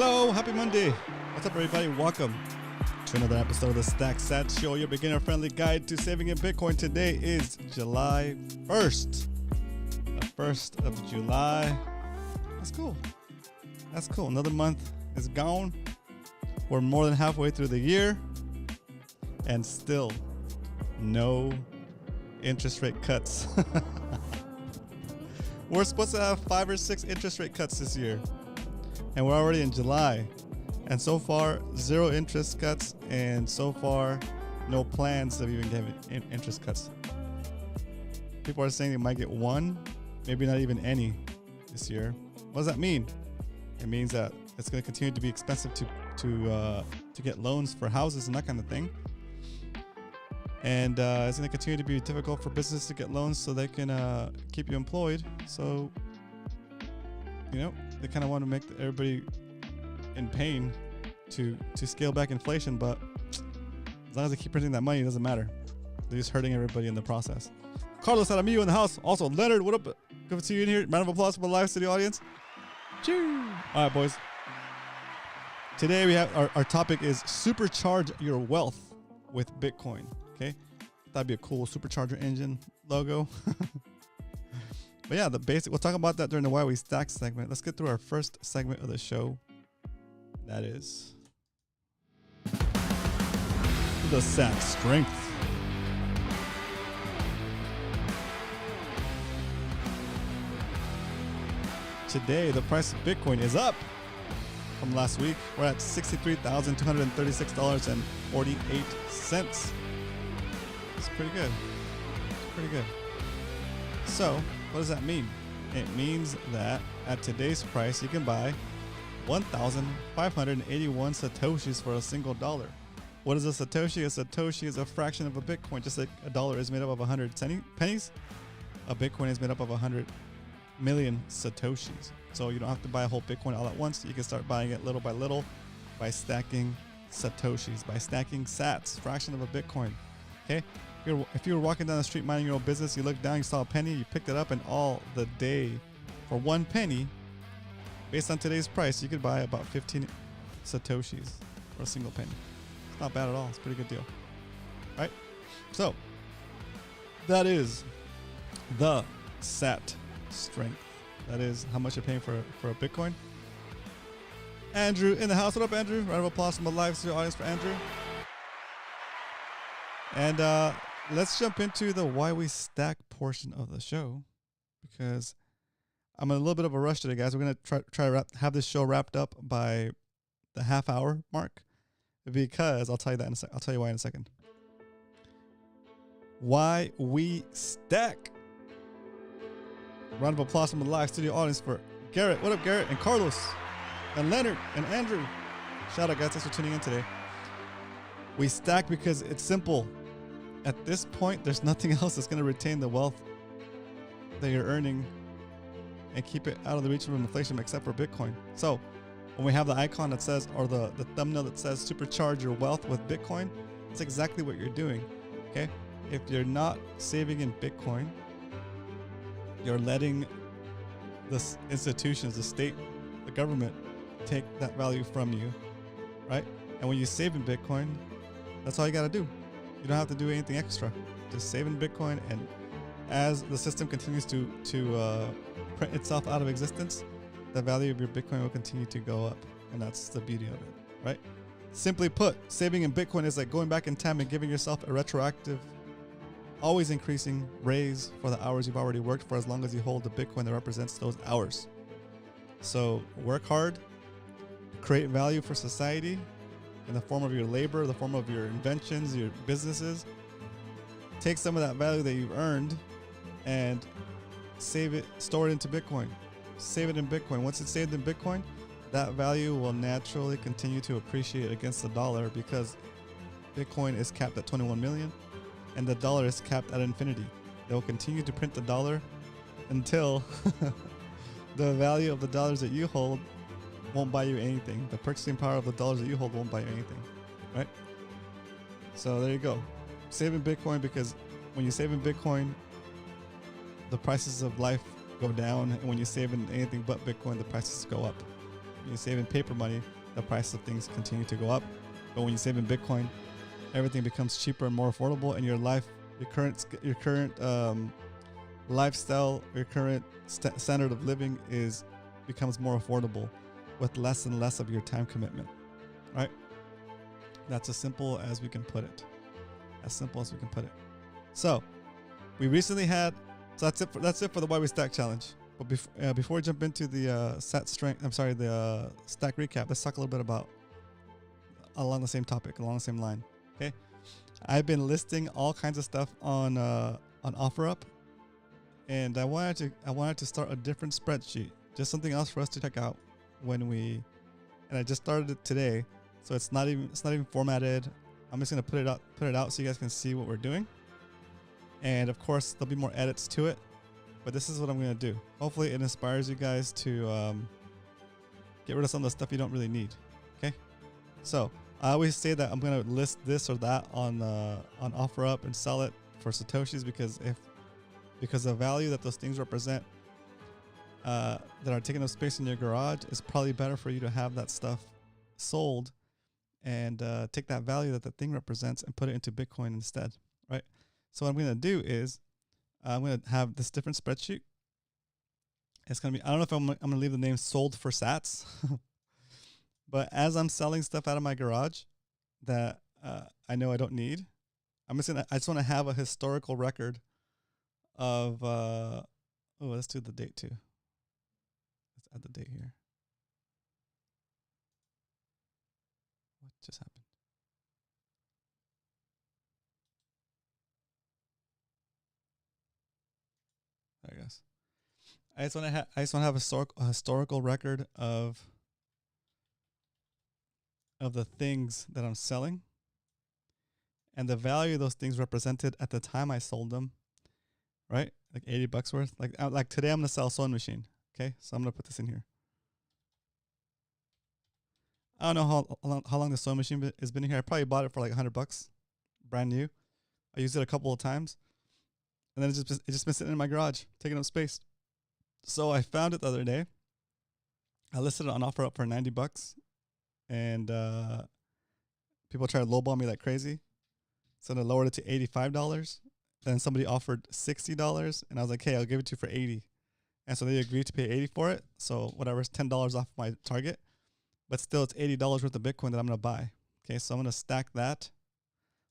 Hello, happy Monday. What's up, everybody? Welcome to another episode of the Stack Sat Show, your beginner-friendly guide to saving in Bitcoin. Today is July 1st. The 1st of July. That's cool. That's cool. Another month is gone. We're more than halfway through the year. And still no interest rate cuts. We're supposed to have 5 or 6 interest rate cuts this year. And we're already in July. And so far, 0 interest cuts. And so far, no plans of even giving interest cuts. People are saying they might get 1, maybe not even any this year. What does that mean? It means that it's going to continue to be expensive to get loans for houses and that kind of thing. And it's going to continue to be difficult for businesses to get loans so they can keep you employed. So, you know, they kind of want to make everybody in pain to scale back inflation. But as long as they keep printing that money, it doesn't matter. They're just hurting everybody in the process. Carlos Aramillo in the house. Also, Leonard, what up? Good to see you in here. Round of applause for the live studio audience. Cheers. All right, boys. Today we have our topic is supercharge your wealth with Bitcoin. Okay, that'd be a cool supercharger engine logo. But yeah, the basic. We'll talk about that during the Why We Stack segment. Let's get through our first segment of the show. That is the Sat Strength. Today, the price of Bitcoin is up from last week. We're at $63,236.48. It's pretty good. It's pretty good. So, what does that mean? It means that at today's price, you can buy 1,581 Satoshis for a single dollar. What is a Satoshi? A Satoshi is a fraction of a Bitcoin. Just like a dollar is made up of 100 pennies, a Bitcoin is made up of 100 million Satoshis. So you don't have to buy a whole Bitcoin all at once. You can start buying it little by little by stacking Satoshis, by stacking sats, fraction of a Bitcoin. Okay? If you were walking down the street minding your own business, you looked down, you saw a penny, you picked it up, and all the day for 1 penny, based on today's price, you could buy about 15 Satoshis for a single penny. It's not bad at all. It's a pretty good deal. Right? So, that is the Sat Strength. That is how much you're paying for a Bitcoin. Andrew in the house. What up, Andrew? Round of applause from the live studio audience for Andrew. And let's jump into the Why We Stack portion of the show, because I'm in a little bit of a rush today, guys. We're going to try to have this show wrapped up by the half-hour mark, because I'll tell you that I'll tell you why in a second. Why We Stack. Round of applause from the live studio audience for Garrett. What up, Garrett? And Carlos. And Leonard. And Andrew. Shout out, guys. Thanks for tuning in today. We stack because it's simple. At this point, there's nothing else that's going to retain the wealth that you're earning and keep it out of the reach of inflation except for Bitcoin. So when we have the icon that says, or the thumbnail that says supercharge your wealth with Bitcoin, it's exactly what you're doing. Okay? If you're not saving in Bitcoin, you're letting the institutions, the state, the government take that value from you, right? And when you save in Bitcoin, that's all you got to do. You don't have to do anything extra. Just save in Bitcoin, and as the system continues to print itself out of existence, the value of your Bitcoin will continue to go up, and that's the beauty of it, right? Simply put, saving in Bitcoin is like going back in time and giving yourself a retroactive, always increasing raise for the hours you've already worked for, as long as you hold the Bitcoin that represents those hours. So work hard, create value for society in the form of your labor, the form of your inventions, your businesses. Take some of that value that you've earned and save it, store it into Bitcoin. Save it in Bitcoin. Once it's saved in Bitcoin, that value will naturally continue to appreciate against the dollar, because Bitcoin is capped at 21 million. And the dollar is capped at infinity. They will continue to print the dollar until the value of the dollars that you hold won't buy you anything. The purchasing power of the dollars that you hold won't buy you anything, right? So there you go. Save in Bitcoin, because when you save in Bitcoin, the prices of life go down. And when you save in anything but Bitcoin, the prices go up. When you save in paper money, the price of things continue to go up. But when you save in Bitcoin, everything becomes cheaper and more affordable, and your current lifestyle, your current standard of living becomes more affordable with less and less of your time commitment. Right? That's as simple as we can put it. As simple as we can put it. So we recently had. So that's it for the Why We Stack challenge. But before we jump into the stack recap, let's talk a little bit about along the same topic, along the same line. Okay, I've been listing all kinds of stuff on OfferUp, and I wanted to start a different spreadsheet, just something else for us to check out and I just started it today, so it's not even formatted. I'm just gonna put it out so you guys can see what we're doing, and of course there'll be more edits to it. But this is what I'm gonna do. Hopefully it inspires you guys to get rid of some of the stuff you don't really need. Okay, so I always say that I'm gonna list this or that on OfferUp and sell it for Satoshis, because the value that those things represent that are taking up space in your garage is probably better for you to have that stuff sold and take that value that the thing represents and put it into Bitcoin instead, right? So what I'm gonna do is I'm going to have this different spreadsheet. It's going to be, I don't know if I'm going to leave the name sold for sats, but as I'm selling stuff out of my garage that I know I don't need, I just want to have a historical record of, let's do the date too. Let's add the date here. What just happened? There it goes. I just want to have a historical record of the things that I'm selling and the value those things represented at the time I sold them, right? Like $80 worth. Like today I'm gonna sell a sewing machine. Okay, so I'm gonna put this in here. I don't know how long the sewing machine has been here. I probably bought it for like $100, brand new. I used it a couple of times. And then it's just been sitting in my garage, taking up space. So I found it the other day. I listed it on OfferUp for $90, and people tried to lowball me like crazy. So I lowered it to $85. Then somebody offered $60, and I was like, "Hey, I'll give it to you for $80." And so they agreed to pay $80 for it. So whatever, it's $10 off my target, but still it's $80 worth of Bitcoin that I'm gonna buy. Okay, so I'm gonna stack that.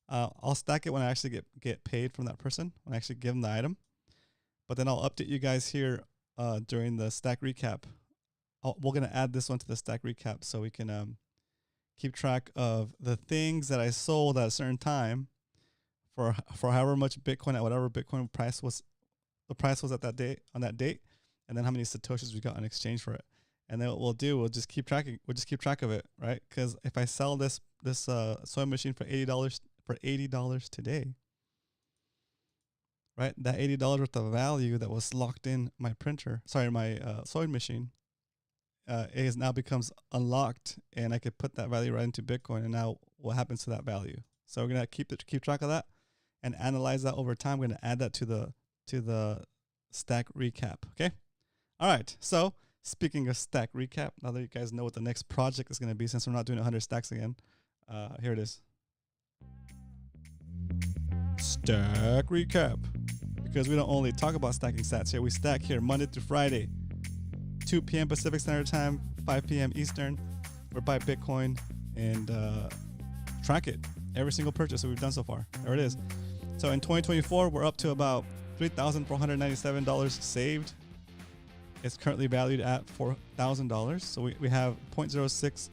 I'll stack it when I actually get paid from that person, when I actually give them the item. But then I'll update you guys here during the stack recap. We're going to add this one to the stack recap so we can keep track of the things that I sold at a certain time for however much Bitcoin at whatever Bitcoin price was. The price was at that date, on that date, and then how many Satoshis we got in exchange for it. And then what we'll do, we'll just keep track of it, right? Because if I sell this sewing machine for $80 today, right? That $80 worth of value that was locked in my sewing machine, it now becomes unlocked, and I could put that value right into Bitcoin. And now what happens to that value? So we're gonna keep track of that and analyze that over time. We're gonna add that to the stack recap. Okay. All right. So speaking of stack recap, now that you guys know what the next project is gonna be, since we're not doing 100 stacks again, here it is. Stack recap, because we don't only talk about stacking sats here. We stack here Monday through Friday, 2 p.m. Pacific Standard Time, 5 p.m. Eastern. We buy Bitcoin and track it, every single purchase that we've done so far. There it is. So in 2024, we're up to about $3,497 saved. It's currently valued at $4,000. So we have 0.06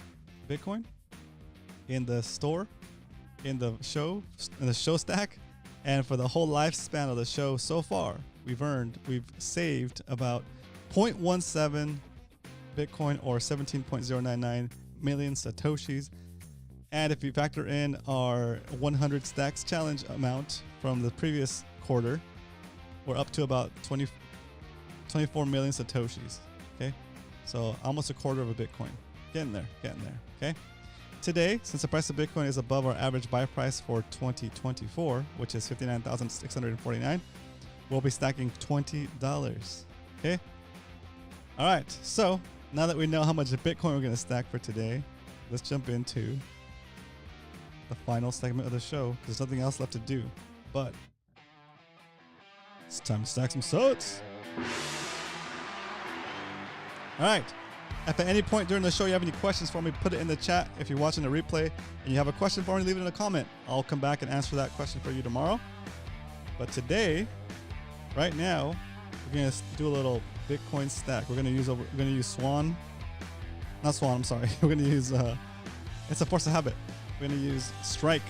Bitcoin in the store, in the show stack. And for the whole lifespan of the show so far, we've saved about 0.17 Bitcoin, or 17.099 million Satoshis. And if you factor in our 100 stacks challenge amount from the previous quarter, we're up to about 24 million Satoshis. Okay. So almost a quarter of a Bitcoin. Getting there. Okay. Today, since the price of Bitcoin is above our average buy price for 2024, which is $59,649, we'll be stacking $20. Okay. All right. So Now that we know how much Bitcoin we're going to stack for today, let's jump into the final segment of the show. There's nothing else left to do, but it's time to stack some sats. All right. If at any point during the show you have any questions for me, put it in the chat. If you're watching the replay and you have a question for me, leave it in a comment. I'll come back and answer that question for you tomorrow. But today, right now, we're gonna do a little Bitcoin stack. We're gonna use Swan. Not Swan, I'm sorry. We're gonna use it's a force of habit. We're gonna use Strike,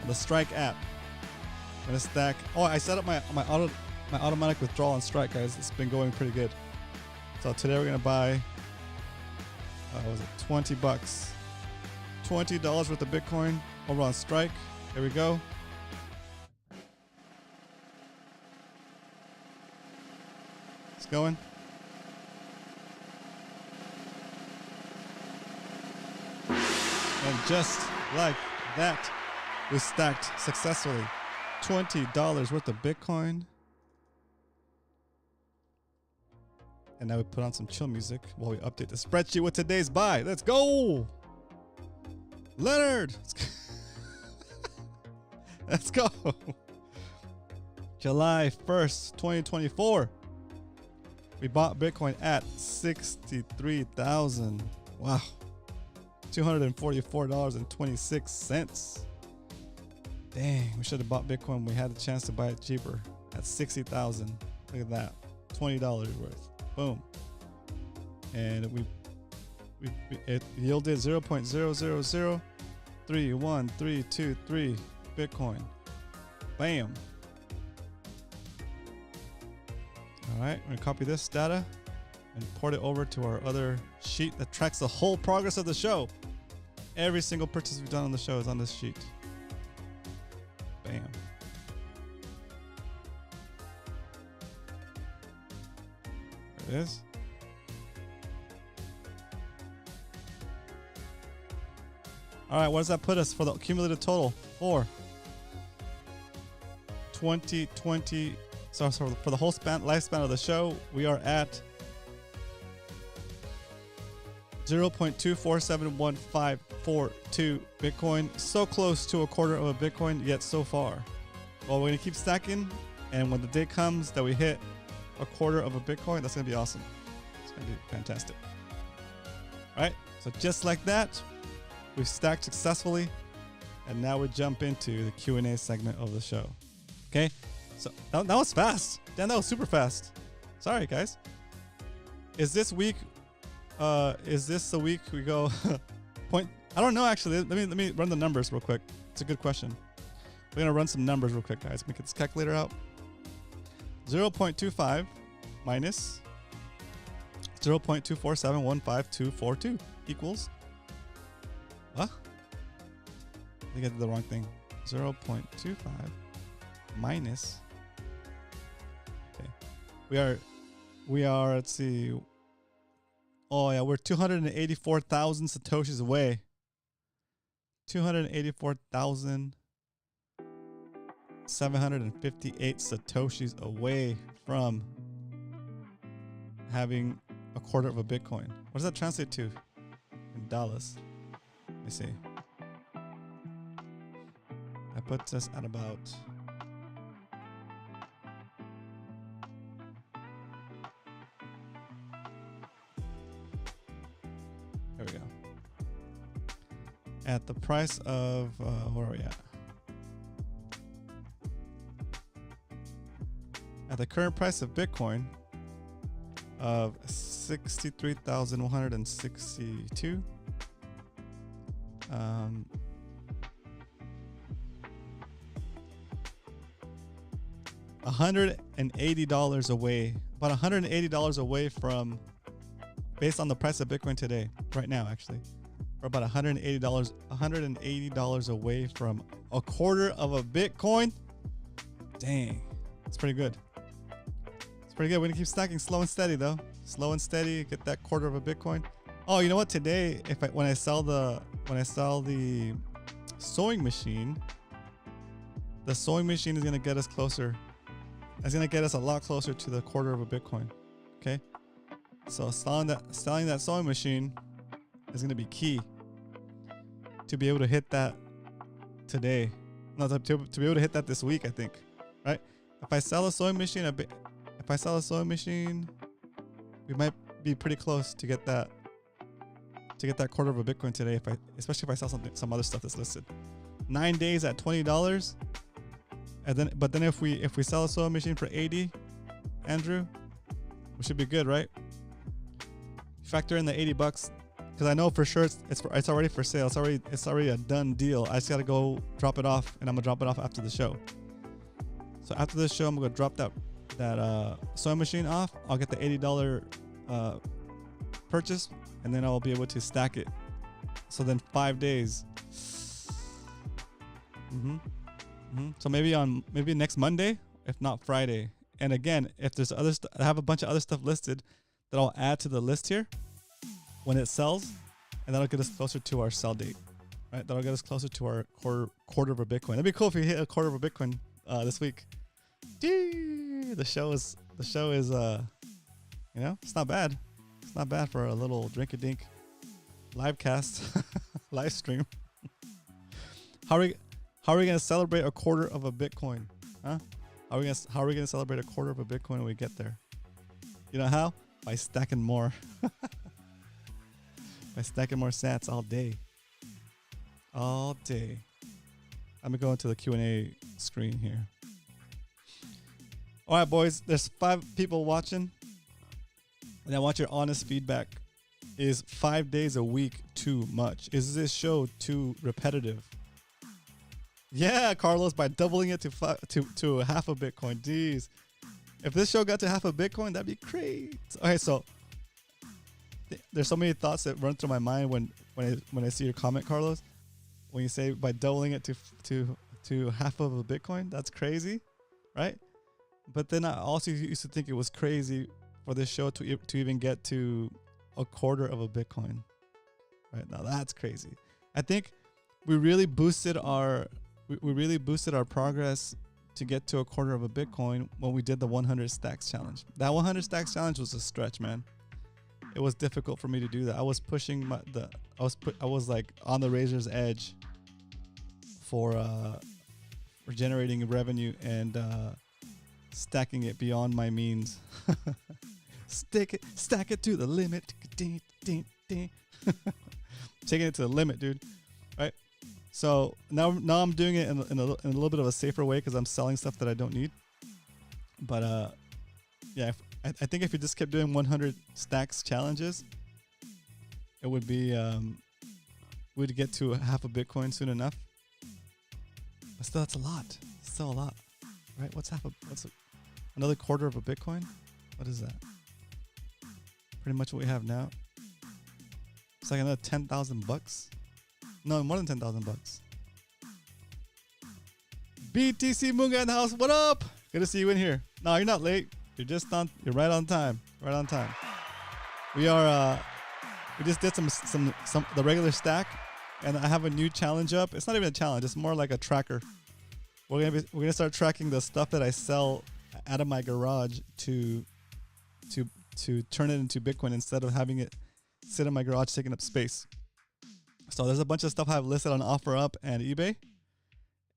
the Strike app. I'm gonna stack. Oh, I set up my automatic withdrawal on Strike, guys. It's been going pretty good. So today we're gonna buy, what was it, 20 bucks, $20 worth of Bitcoin over on Strike. Here we go. It's going. And just like that, we stacked successfully $20 worth of Bitcoin. And now we put on some chill music while we update the spreadsheet with today's buy. Let's go! Leonard! Let's go! July 1st, 2024. We bought Bitcoin at 63,000. Wow. $244.26. Dang, we should have bought Bitcoin when we had the chance to buy it cheaper at 60,000. Look at that. $20 worth. Boom. And it yielded 0.00031323 Bitcoin. Bam. All right, we're gonna copy this data and port it over to our other sheet that tracks the whole progress of the show. Every single purchase we've done on the show is on this sheet. Bam. There it is. All right, what does that put us for the cumulative total? For 2020. So for the whole lifespan of the show, we are at 0.2471542 Bitcoin. So close to a quarter of a Bitcoin yet so far. Well, we're gonna keep stacking, and when the day comes that we hit a quarter of a Bitcoin, that's gonna be awesome. It's gonna be fantastic. All right, so just like that, we've stacked successfully, and now we jump into the Q&A segment of the show. Okay, so that was fast. Dan, that was super fast. Sorry, guys. Is this week? Is this the week we go point? I don't know actually. Let me run the numbers real quick. It's a good question. We're gonna run some numbers real quick, guys. Let me get this calculator out. 0.25 minus 0.2471542 equals. What? I think I did the wrong thing. 0.25 minus. Okay, we are. Let's see. Oh yeah, we're 284,000 satoshis away. 284,758 satoshis away from having a quarter of a Bitcoin. What does that translate to in dollars? Let me see. That puts us at about there we go. At the price of where are we at? At the current price of Bitcoin of 63,162. $180 away, about $180 away from, based on the price of Bitcoin today, right now actually, we're about $180 away from a quarter of a Bitcoin. Dang, it's pretty good. It's pretty good. We're gonna keep stacking slow and steady though. Slow and steady, get that quarter of a Bitcoin. Oh, you know what? Today, when I sell the sewing machine, the sewing machine is gonna get us closer. It's gonna get us a lot closer to the quarter of a Bitcoin. Okay. So selling that sewing machine is gonna be key to be able to hit that today. No, to be able to hit that this week, I think. Right? If I sell a sewing machine, we might be pretty close to get that quarter of a Bitcoin today. Especially if I sell some other stuff that's listed. 9 days at $20, but then if we sell a sewing machine for 80, Andrew, we should be good, right? Factor in the $80 because I know for sure it's already for sale. It's already a done deal. I just gotta go drop it off, and I'm gonna drop it off after the show. So after the show, I'm gonna drop that sewing machine off. I'll get the $80 purchase, and then I'll be able to stack it. So then 5 days. So maybe next Monday, if not Friday. And again, if there's other stuff, I have a bunch of other stuff listed that I'll add to the list here when it sells, and that'll get us closer to our sell date, right? That'll get us closer to our quarter of a Bitcoin. It'd be cool if we hit a quarter of a Bitcoin this week. The show is it's not bad. It's not bad for a little drink-a-dink live cast, live stream. How are we gonna celebrate a quarter of a Bitcoin? Huh? How are we gonna celebrate a quarter of a Bitcoin when we get there? You know how? By stacking more. By stacking more sats all day. All day. I'm gonna go into the Q&A screen here. All right, boys. There's 5 people watching, and I want your honest feedback. Is 5 days a week too much? Is this show too repetitive? Yeah, Carlos, by doubling it to half a Bitcoin. Jeez. If this show got to half a Bitcoin, that'd be great. Okay, so there's so many thoughts that run through my mind when I see your comment, Carlos. When you say by doubling it to half of a Bitcoin, that's crazy, right? But then I also used to think it was crazy for this show to even get to a quarter of a Bitcoin. Right now, that's crazy. I think we really boosted our progress to get to a quarter of a Bitcoin when we did the 100 stacks challenge. That 100 stacks challenge was a stretch, man. It was difficult for me to do that. I was pushing I was like on the razor's edge for generating revenue and stacking it beyond my means. Stack it to the limit. Taking it to the limit, dude. Right? So now I'm doing it in a little bit of a safer way because I'm selling stuff that I don't need. But yeah, I think if you just kept doing 100 stacks challenges, it would be we'd get to half a Bitcoin soon enough. But still, that's a lot. Still a lot, right? What's another quarter of a Bitcoin? What is that? Pretty much what we have now. It's like another $10,000. No, more than $10,000. BTC Munga in the house. What up? Good to see you in here. No, you're not late. You're right on time. Right on time. We just did some the regular stack, and I have a new challenge up. It's not even a challenge. It's more like a tracker. We're gonna start tracking the stuff that I sell out of my garage to turn it into Bitcoin instead of having it sit in my garage taking up space. So there's a bunch of stuff I have listed on OfferUp and eBay.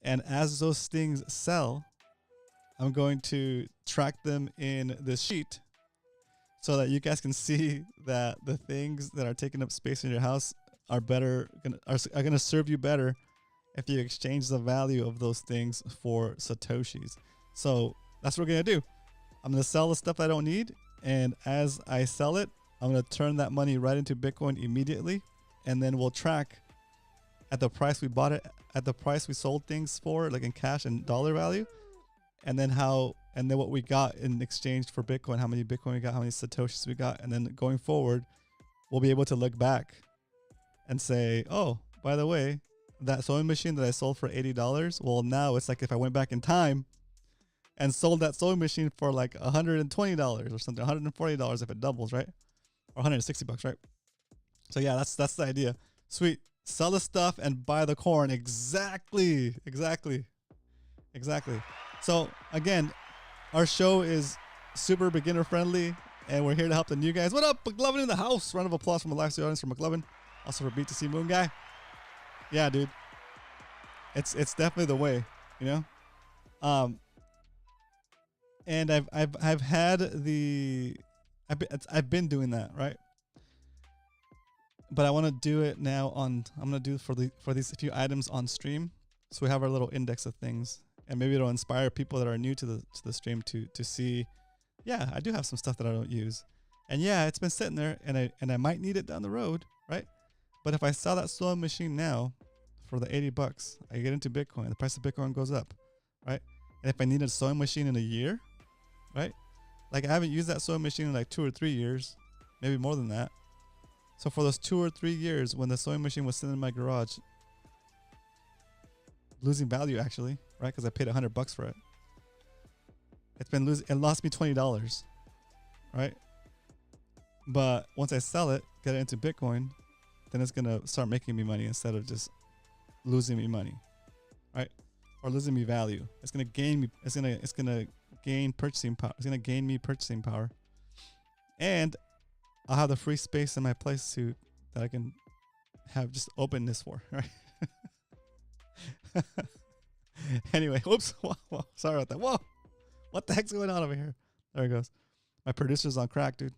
And as those things sell, I'm going to track them in this sheet so that you guys can see that the things that are taking up space in your house are gonna serve you better if you exchange the value of those things for Satoshis. So that's what we're gonna do. I'm gonna sell the stuff I don't need, and as I sell it, I'm gonna turn that money right into Bitcoin immediately, and then we'll track at the price we bought it, at the price we sold things for, like in cash and dollar value, and then what we got in exchange for Bitcoin, how many Bitcoin we got, how many Satoshis we got, and then going forward, we'll be able to look back and say, oh, by the way, that sewing machine that I sold for $80, well, now it's like if I went back in time and sold that sewing machine for like $120 or something, $140 if it doubles, right? Or $160, right? So yeah, that's the idea. Sweet. Sell the stuff and buy the corn. Exactly. So again, our show is super beginner friendly. And we're here to help the new guys. What up, McLovin in the house? Round of applause from the live studio audience for McLovin. Also for B2C Moon Guy. Yeah, dude. It's definitely the way, you know? And I've had the I've been doing that, right? But I want to do it now on I'm gonna do for these few items on stream. So we have our little index of things. And maybe it'll inspire people that are new to the stream to see, yeah, I do have some stuff that I don't use. And yeah, it's been sitting there and I might need it down the road, right? But if I sell that sewing machine now for the $80, I get into Bitcoin, the price of Bitcoin goes up, right? And if I need a sewing machine in a year, right? Like I haven't used that sewing machine in like 2 or 3 years, maybe more than that. So for those 2 or 3 years when the sewing machine was sitting in my garage, losing value actually, right? Because I paid $100 for it. It's been it lost me $20, right? But once I sell it, get it into Bitcoin, then it's gonna start making me money instead of just losing me money, right? Or losing me value. It's gonna gain me. It's gonna gain purchasing power. It's gonna gain me purchasing power, and I'll have the free space in my place that I can have just open this for, right? Anyway, whoops. Whoa, sorry about that. Whoa, what the heck's going on over here? There it goes. My producer's on crack, dude.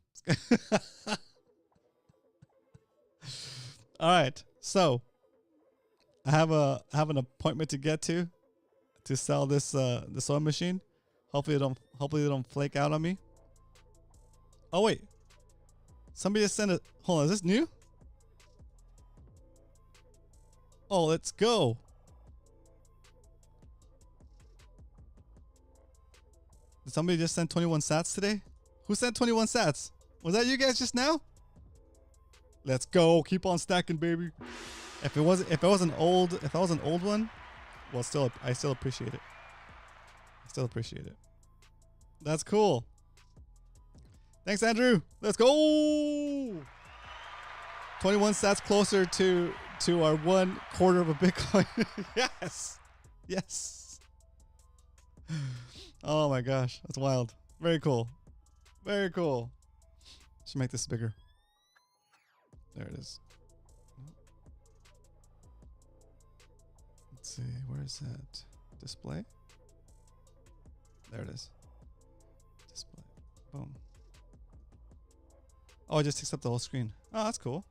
All right, so I have an appointment to get to sell this the sewing machine. Hopefully they don't flake out on me. Oh wait, somebody just sent it. Hold on, is this new? Oh, let's go. Did somebody just send 21 sats today? Who sent 21 sats? Was that you guys just now? Let's go. Keep on stacking, baby. If I was an old one, well, I still appreciate it. I still appreciate it. That's cool. Thanks, Andrew. Let's go. 21 sats closer to our 1/4 of a Bitcoin. Yes. Yes. Oh my gosh, that's wild. Very cool. Very cool. Should make this bigger. There it is. Let's see, where is that? Display? There it is. Display. Boom. Oh, it just takes up the whole screen. Oh, that's cool.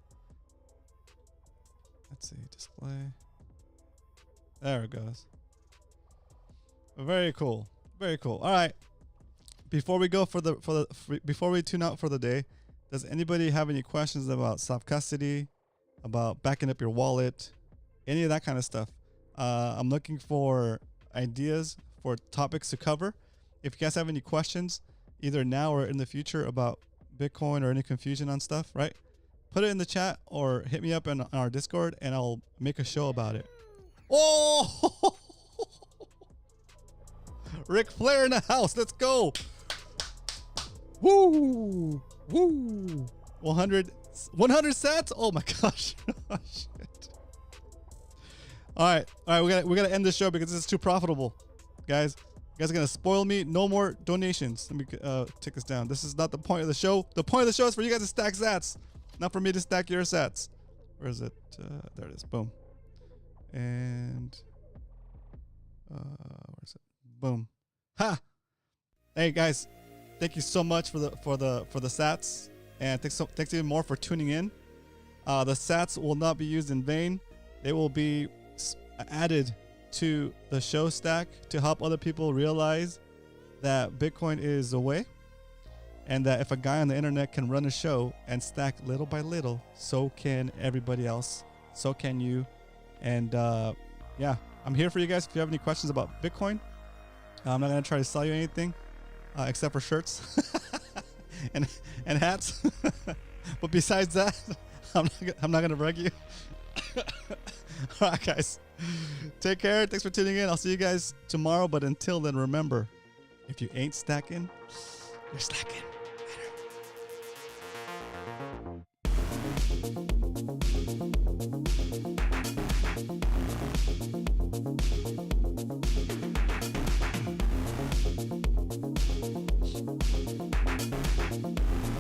Let's see, display. There it goes. Very cool. Very cool. All right. Before we go before we tune out for the day, does anybody have any questions about self custody, about backing up your wallet, any of that kind of stuff? I'm looking for ideas for topics to cover. If you guys have any questions, either now or in the future about Bitcoin or any confusion on stuff, right? Put it in the chat or hit me up on our Discord and I'll make a show about it. Oh! Ric Flair in the house. Let's go. Woo! Woo! 100 sats? Oh my gosh. Oh, shit. All right, we gotta end this show because this is too profitable, guys. You guys are gonna spoil me. No more donations. Let me take this down. This is not the point of the show. The point of the show is for you guys to stack sats, not for me to stack your sats. Where is it? There it is. Boom. And where is it? Boom. Ha! Hey guys, thank you so much for the sats, and thanks even more for tuning in. The sats will not be used in vain. They will be added to the show stack to help other people realize that Bitcoin is the way, and that if a guy on the internet can run a show and stack little by little, so can everybody else. So can you. And yeah, I'm here for you guys. If you have any questions about Bitcoin, I'm not gonna try to sell you anything, except for shirts and hats. But besides that, I'm not gonna bug you. All right, guys. Take care. Thanks for tuning in. I'll see you guys tomorrow. But until then, remember, if you ain't stacking, you're slacking. Later.